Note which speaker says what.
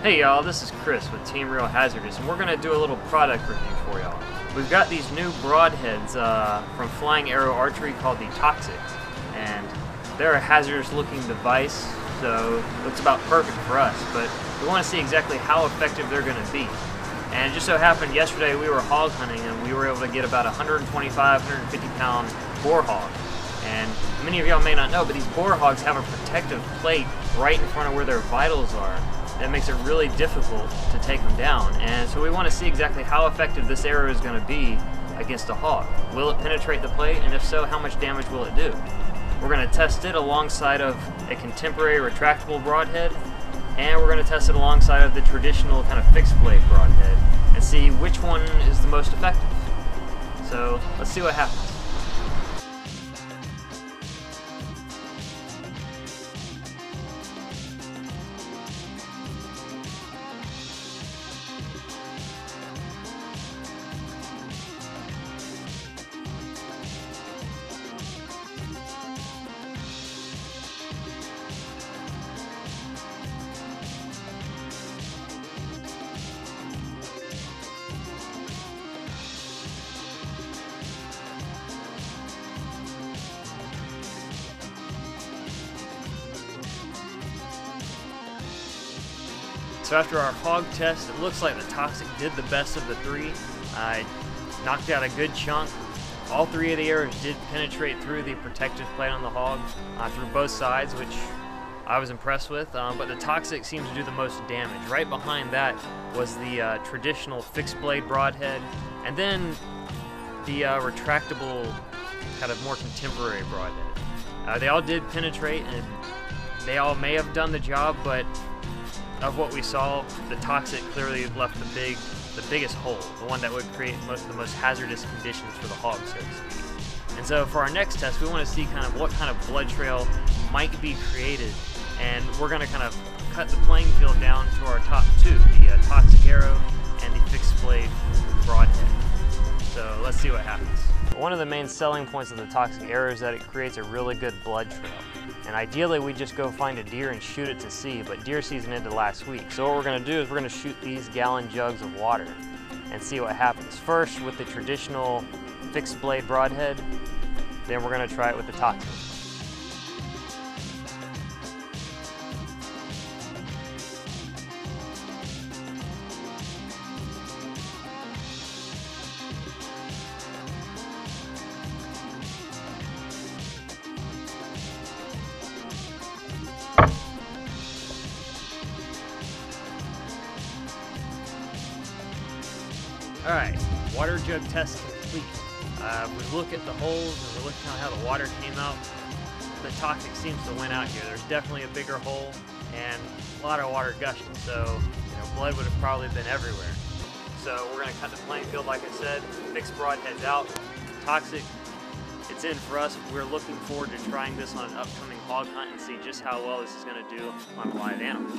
Speaker 1: Hey y'all, this is Chris with Team Real Hazardous, and we're going to do a little product review for y'all. We've got these new broadheads from Flying Arrow Archery called the Toxics, and they're a hazardous looking device, so it looks about perfect for us, but we want to see exactly how effective they're going to be. And it just so happened yesterday we were hog hunting and we were able to get about 125, 150 pound boar hog. And many of y'all may not know, but these boar hogs have a protective plate right in front of where their vitals are. That makes it really difficult to take them down. And so we want to see exactly how effective this arrow is going to be against a hog. Will it penetrate the plate? And if so, how much damage will it do? We're going to test it alongside of a contemporary retractable broadhead, and we're going to test it alongside of the traditional kind of fixed blade broadhead and see which one is the most effective. So let's see what happens. So after our hog test, it looks like the Toxic did the best of the three. I knocked out a good chunk. All three of the arrows did penetrate through the protective plate on the hog, through both sides, which I was impressed with. But the Toxic seems to do the most damage. Right behind that was the traditional fixed blade broadhead, and then the retractable, kind of more contemporary broadhead. They all did penetrate, and they all may have done the job, but of what we saw, the Toxic clearly left the biggest hole, the one that would create the most hazardous conditions for the hog, so to speak. And so for our next test, we want to see kind of what kind of blood trail might be created, and we're going to kind of cut the playing field down to our top two, the Toxic arrow and the fixed blade broadhead. So let's see what happens. One of the main selling points of the Toxic arrow is that it creates a really good blood trail. And ideally we just go find a deer and shoot it to see, but deer season ended last week. So what we're gonna do is we're gonna shoot these gallon jugs of water and see what happens. First with the traditional fixed blade broadhead, then we're gonna try it with the Toxic. Alright, water jug test complete. We look at the holes and we look at how the water came out. The Toxic seems to win out here. There's definitely a bigger hole and a lot of water gushing, so blood would have probably been everywhere. So we're going to cut the playing field like I said, fixed broadheads out. Toxic, it's in for us. We're looking forward to trying this on an upcoming hog hunt and see just how well this is going to do on a live animal.